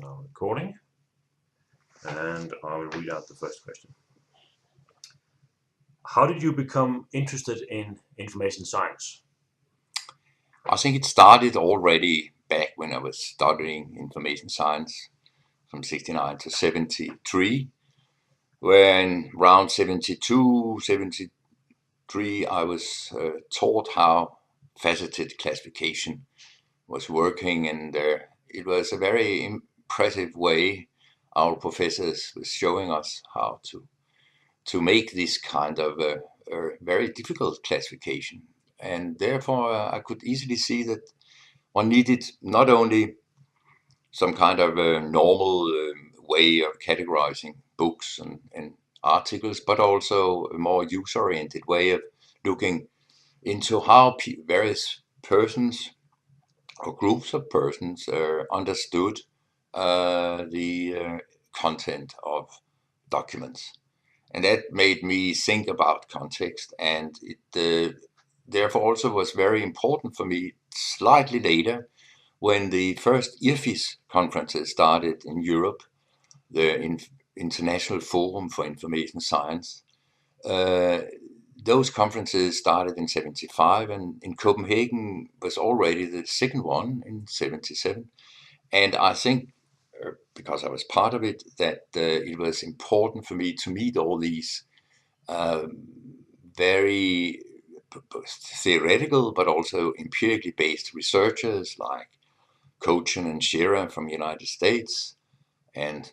now recording, and I will read out the first question. How did you become interested in information science? I think it started already back when I was studying information science from 69 to 73, when around 72, 73, I was taught how faceted classification was working, and it was a very impressive way our professors was showing us how to make this kind of a very difficult classification. And therefore, I could easily see that one needed not only some kind of a normal way of categorizing books and articles, but also a more user-oriented way of looking into how various persons or groups of persons understood the content of documents. And that made me think about context, and it therefore also was very important for me slightly later when the first IRFIS conferences started in Europe, the International Forum for Information Science. Those conferences started in 75, and in Copenhagen was already the second one in 77. And I think, because I was part of it, that it was important for me to meet all these very theoretical but also empirically based researchers like Cochin and Shearer from the United States, and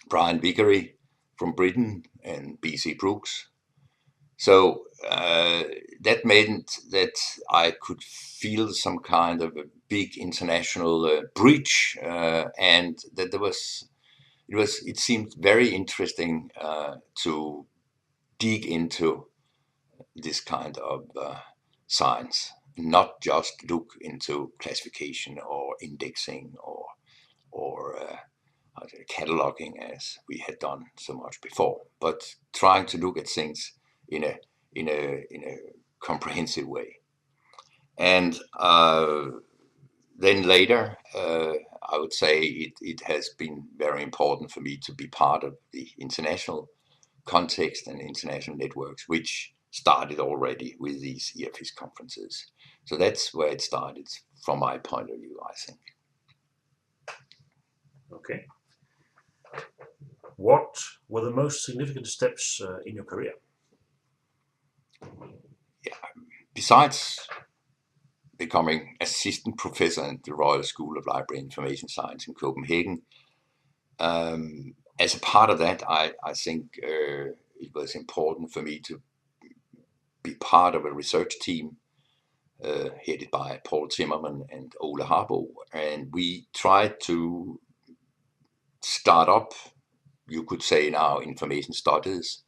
Brian Vickery from Britain, and B.C. Brooks. So that meant that I could feel some kind of a big international bridge, and that it seemed very interesting to dig into this kind of science, not just look into classification or indexing or cataloging as we had done so much before, but trying to look at things in a comprehensive way. And then later, I would say it has been very important for me to be part of the international context and international networks, which started already with these IRFIS conferences. So that's where it started from my point of view, I think. Okay. What were the most significant steps in your career? Yeah. Besides becoming assistant professor at the Royal School of Library and Information Science in Copenhagen, as a part of that, I think it was important for me to be part of a research team headed by Paul Zimmermann and Ole Harbo, and we tried to start up, you could say now, information studies,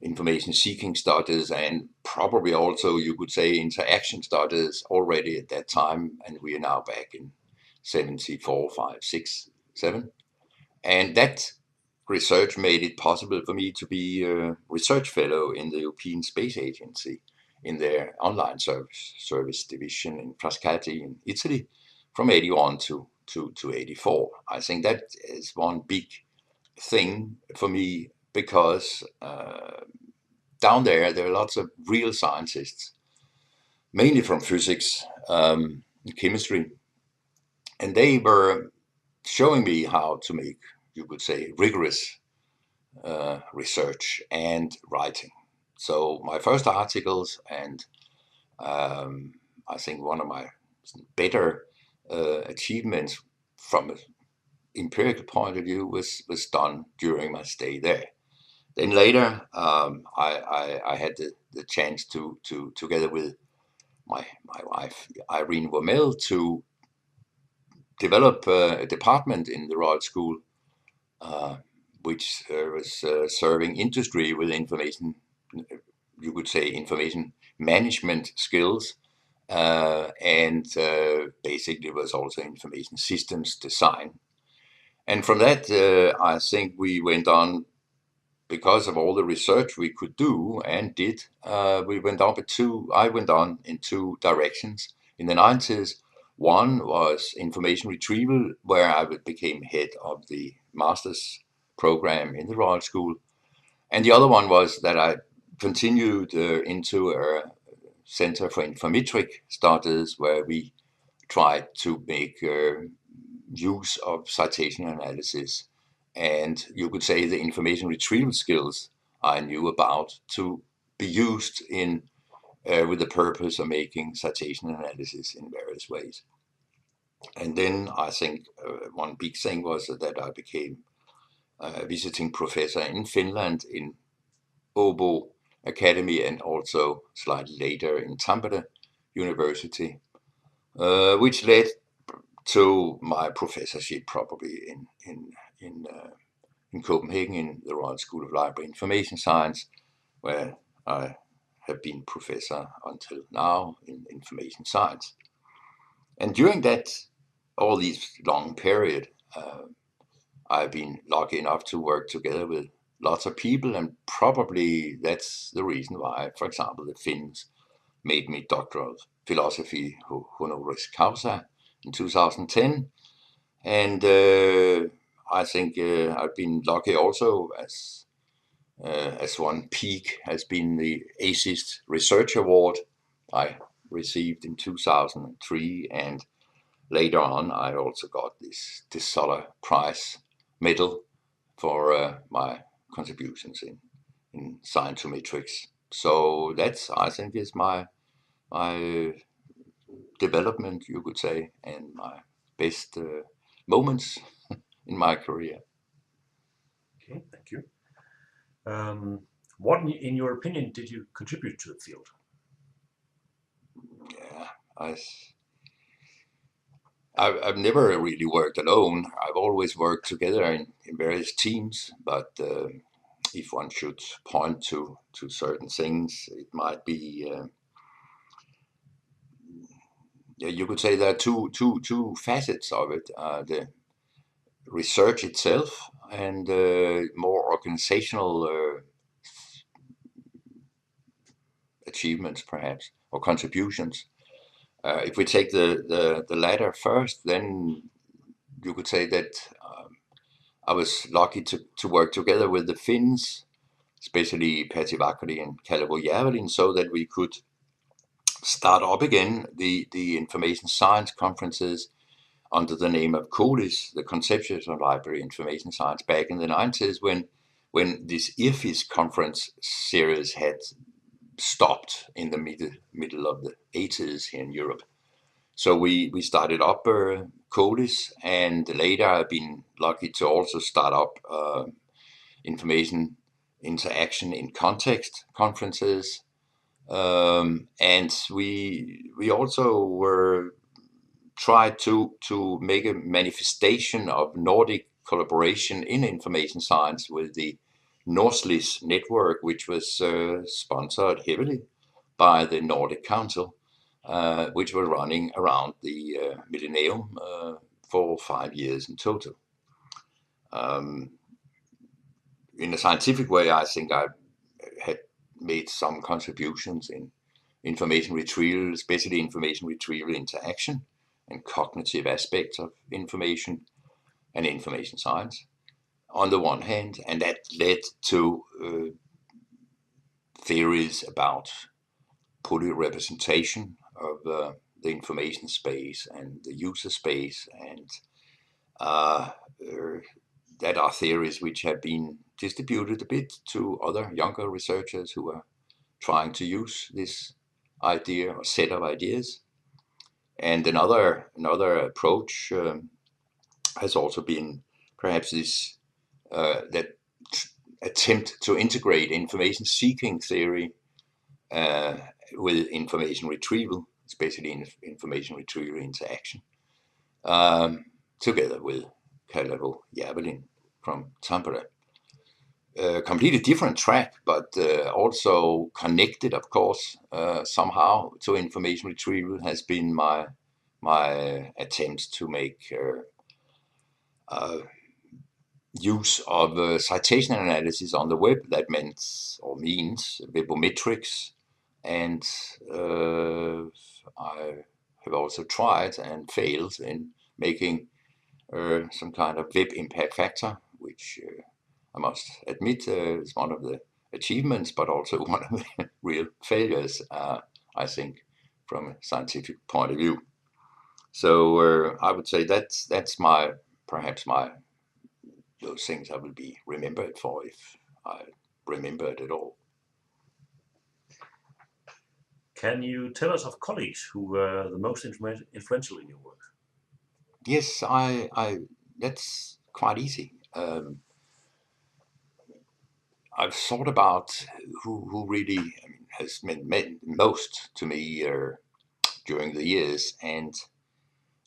information seeking studies, and probably also you could say interaction studies already at that time. And we are now back in 74, 5, 6, 7. And that research made it possible for me to be a research fellow in the European Space Agency in their online service division in Frascati in Italy from 81 to 84. I think that is one big thing for me, because down there are lots of real scientists, mainly from physics and chemistry, and they were showing me how to make, you could say, rigorous research and writing. So my first articles, and I think one of my better achievements from an empirical point of view was done during my stay there. Then later, I had the chance to together with my wife Irene Wormel to develop a department in the Royal School, which was serving industry with information, you could say, information management skills, and basically was also information systems design. And from that, I think we went on, because of all the research we could do and did. I went on in two directions. In the 90s, One was information retrieval, where I became head of the master's program in the Royal School. And the other one was that I continued into a Center for Informametric Studies, where we tried to make use of citation analysis and, you could say, the information retrieval skills I knew about to be used in with the purpose of making citation analysis in various ways. And then I think one big thing was that I became a visiting professor in Finland in Åbo Academy, and also slightly later in Tampere University, which led to my professorship probably in Copenhagen in the Royal School of Library Information Science, where I have been professor until now in information science. And during all these long period, I've been lucky enough to work together with lots of people, and probably that's the reason why, for example, the Finns made me Doctor of Philosophy honoris causa in 2010. And I think I've been lucky also, as one peak has been the ACIST Research Award I received in 2003, and later on I also got this Solar Prize medal for my contributions in scientometrics. So that's, I think, is my development, you could say, and my best moments in my career. Okay, thank you. What, in your opinion, did you contribute to the field? Yeah, I've never really worked alone. I've always worked together in various teams, but if one should point to certain things, it might be, yeah, you could say there are two facets of it. The research itself and more organizational achievements, perhaps, or contributions. If we take the latter first, then you could say that I was lucky to work together with the Finns, especially Pertti Vakari and Kalevo Järvelin, so that we could start up again the information science conferences under the name of COLIS, the Conceptions of Library Information Science, back in the 90s, when this IRFIS conference series had stopped in the middle of the 80s here in Europe. So we started up COLIS, and later I've been lucky to also start up information interaction in context conferences. And we also were tried to make a manifestation of Nordic collaboration in information science with the Nordslis network, which was sponsored heavily by the Nordic Council, which were running around the millennium for 5 years in total. In a scientific way, I think I had made some contributions in information retrieval, especially information retrieval interaction and cognitive aspects of information and information science on the one hand, and that led to theories about polyrepresentation of the information space and the user space, and that are theories which have been distributed a bit to other younger researchers who are trying to use this idea or set of ideas. And another approach has also been perhaps this that attempt to integrate information seeking theory with information retrieval, especially in information retrieval interaction, together with Kalevo Järvelin from Tampere. Completely different track, but also connected, of course, somehow to information retrieval has been my attempt to make use of citation analysis on the web. That means webometrics, and I have also tried and failed in making some kind of web impact factor, which I must admit is one of the achievements, but also one of the real failures, I think, from a scientific point of view. So I would say that's perhaps those things I will be remembered for, if I remember it at all. Can you tell us of colleagues who were the most influential in your work? Yes, that's quite easy. I've thought about who really, has meant most to me during the years, and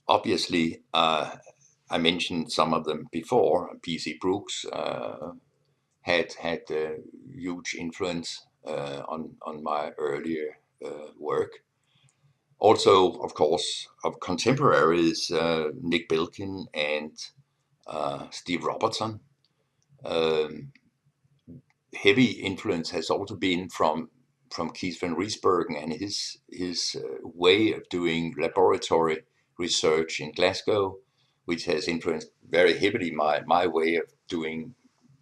obviously I mentioned some of them before. P.C. Brooks had a huge influence on my earlier work. Also, of course, of contemporaries, Nick Bilkin and Steve Robertson. Um, Heavy influence has also been from Keith van Riesbergen and his way of doing laboratory research in Glasgow, which has influenced very heavily my way of doing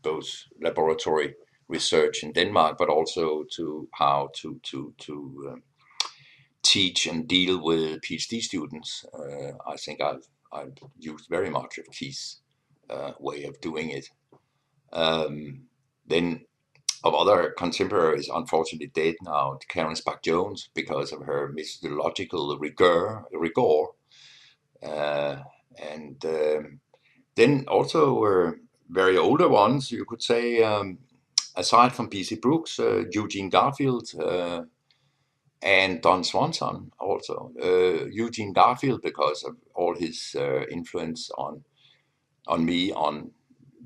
both laboratory research in Denmark, but also to how to teach and deal with PhD students. I think I've used very much of Keith's way of doing it. Then of other contemporaries, unfortunately dead now, Karen Spack-Jones, because of her methodological rigor. Uh, and then also very older ones, you could say, aside from P.C. Brooks, Eugene Garfield and Don Swanson also. Eugene Garfield, because of all his influence on me on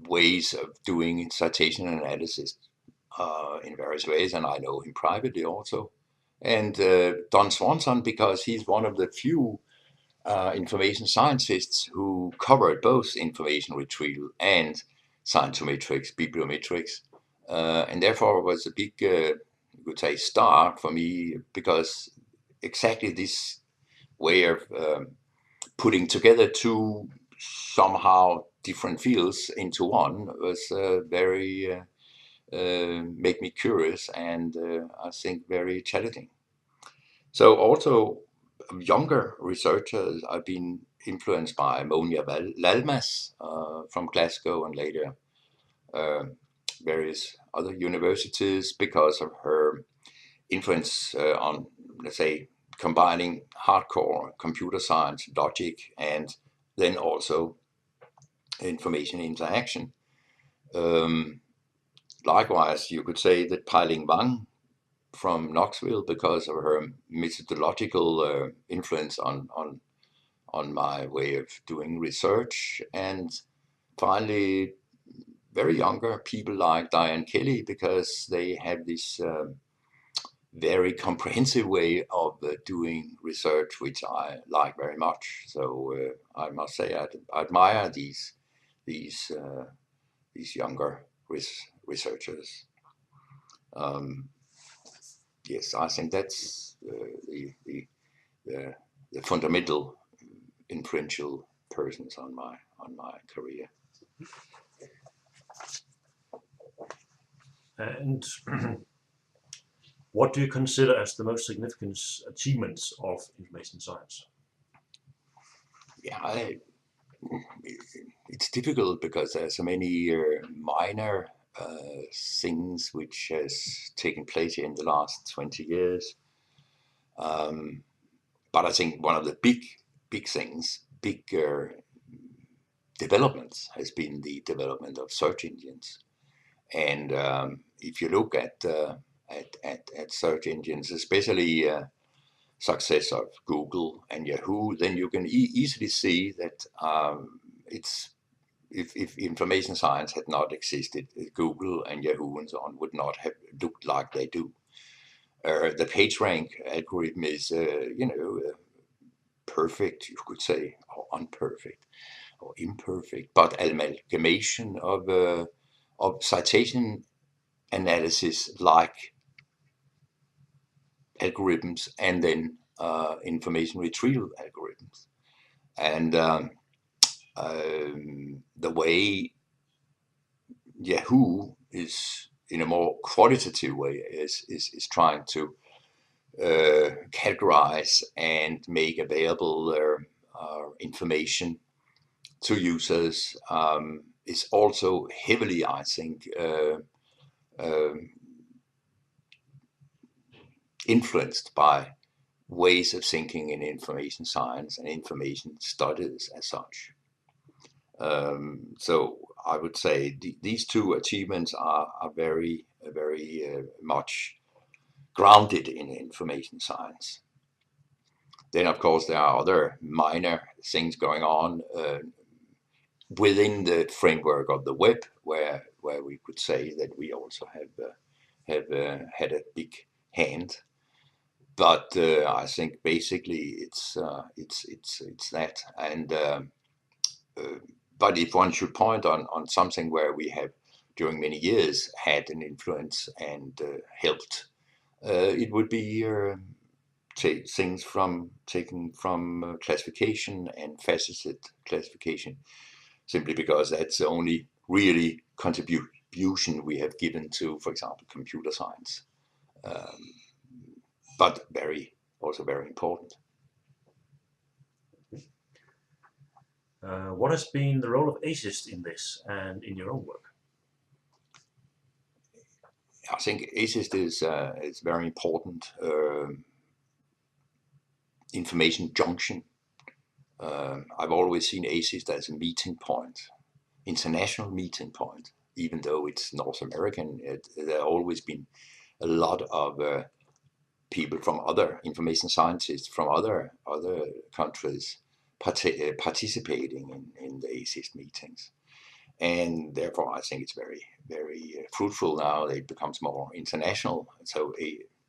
ways of doing citation analysis in various ways, and I know him privately also. And Don Swanson, because he's one of the few information scientists who covered both information retrieval and scientometrics, bibliometrics, and therefore was a big, you could say, star for me, because exactly this way of putting together two somehow different fields into one was very make me curious and I think very challenging. So also younger researchers, I've been influenced by Monia Lalmas from Glasgow and later uh, various other universities because of her influence on, let's say, combining hardcore computer science logic and then also information interaction. Um, Likewise, you could say that Pailing Wang from Knoxville, because of her methodological influence on my way of doing research, and finally very younger people like Diane Kelly, because they have this very comprehensive way of doing research, which I like very much. So I must say I admire these younger researchers. Um, yes, I think that's the, the fundamental influential persons on my career. And what do you consider as the most significant achievements of information science? Yeah, it's difficult because there's so many minor things which has taken place in the last 20 years. But I think one of the big things, bigger developments has been the development of search engines. And if you look at search engines, especially success of Google and Yahoo, then you can easily see that it's if information science had not existed, Google and Yahoo and so on would not have looked like they do. The PageRank algorithm is, perfect, you could say, or unperfect, or imperfect, but amalgamation of citation analysis like algorithms and then information retrieval algorithms. And the way Yahoo is, in a more qualitative way, is trying to categorize and make available their information to users is also heavily, I think, influenced by ways of thinking in information science and information studies as such. So I would say these two achievements are very much grounded in information science. Then, of course, there are other minor things going on within the framework of the web, where we could say that we also have had a big hand. But I think basically it's that. And but if one should point on something where we have during many years had an influence and helped, it would be things taken from classification and faceted classification, simply because that's the only really contribution we have given to, for example, computer science. But also very important. What has been the role of ASIST in this and in your own work? I think ASIST is very important information junction. I've always seen ASIST as a meeting point, international meeting point. Even though it's North American, there have always been a lot of people from other information scientists from other countries participating in the ASIST meetings. And therefore, I think it's very fruitful now that it becomes more international. So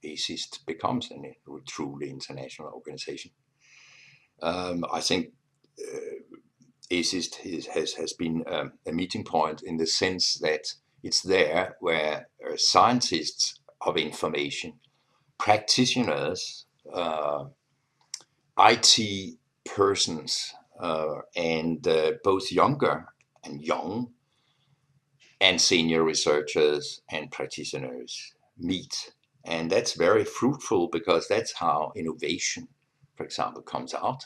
ASIST becomes a truly international organization. I think ASIST has been a meeting point in the sense that it's there where scientists of information, practitioners, IT persons, and both younger and young and senior researchers and practitioners meet. And that's very fruitful because that's how innovation, for example, comes about.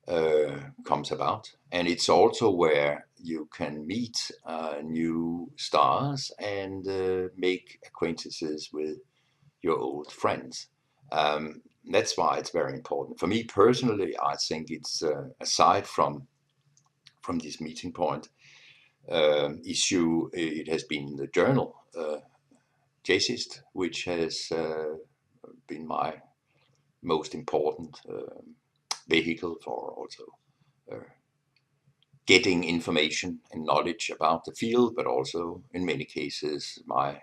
And it's also where you can meet new stars and make acquaintances with your old friends. That's why it's very important. For me personally, I think it's aside from this meeting point issue, it has been the journal JSIST, which has been my most important vehicle for also getting information and knowledge about the field, but also in many cases my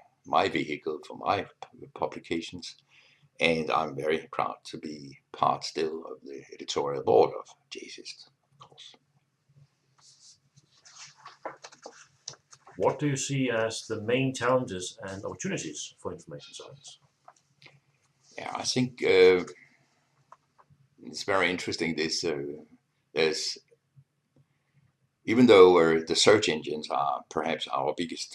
vehicle for my publications. And I'm very proud to be part still of the editorial board of JSIST, of course. What do you see as the main challenges and opportunities for information science? Yeah, I think it's very interesting. There's even though the search engines are perhaps our biggest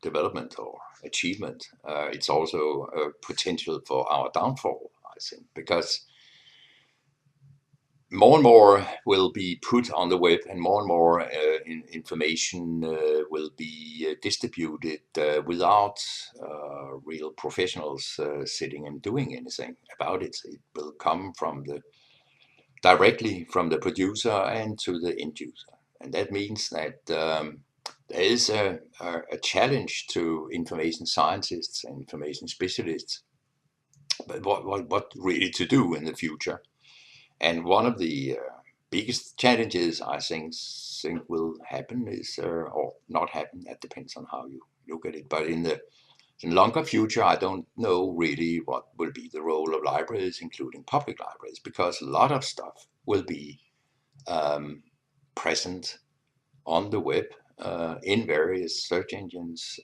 development or achievement, it's also a potential for our downfall, I think, because more and more will be put on the web, and more information will be distributed without real professionals sitting and doing anything about it. It will come directly from the producer and to the end user. And that means that there is a challenge to information scientists and information specialists, but what really to do in the future. And one of the biggest challenges I think will happen is, or not happen, that depends on how you look at it, but in the longer future, I don't know really what will be the role of libraries, including public libraries, because a lot of stuff will be present on the web in various search engines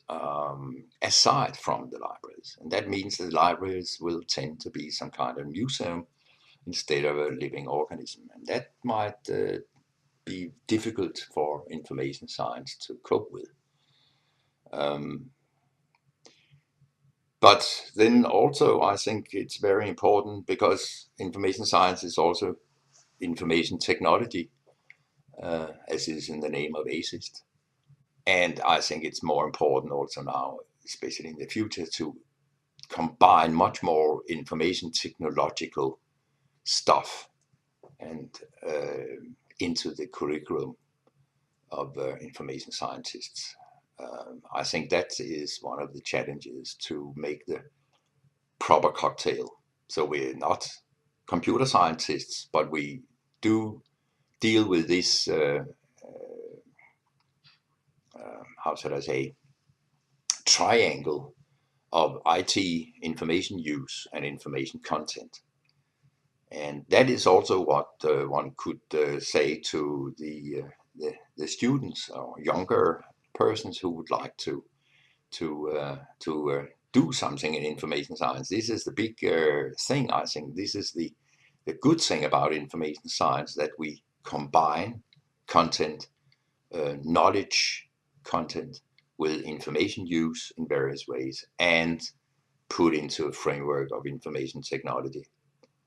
aside from the libraries. And that means that libraries will tend to be some kind of museum instead of a living organism. And that might be difficult for information science to cope with. But then also I think it's very important because information science is also information technology, as is in the name of ASIST. And I think it's more important also now, especially in the future, to combine much more information technological stuff and into the curriculum of information scientists. I think that is one of the challenges to make the proper cocktail. So we're not computer scientists, but we do deal with this, how should I say, triangle of IT, information use, and information content. And that is also what one could say to the students or younger persons who would like to do something in information science. This is the big thing, I think. This is the good thing about information science, that we combine content, knowledge content, with information use in various ways and put into a framework of information technology.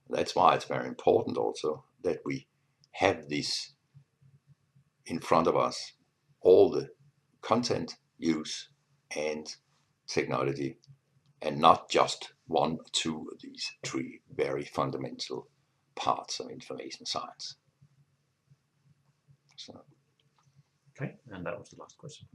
That's why it's very important also that we have this in front of us, all the content, use, and technology, and not just one or two of these three very fundamental parts of information science. So. Okay, and that was the last question.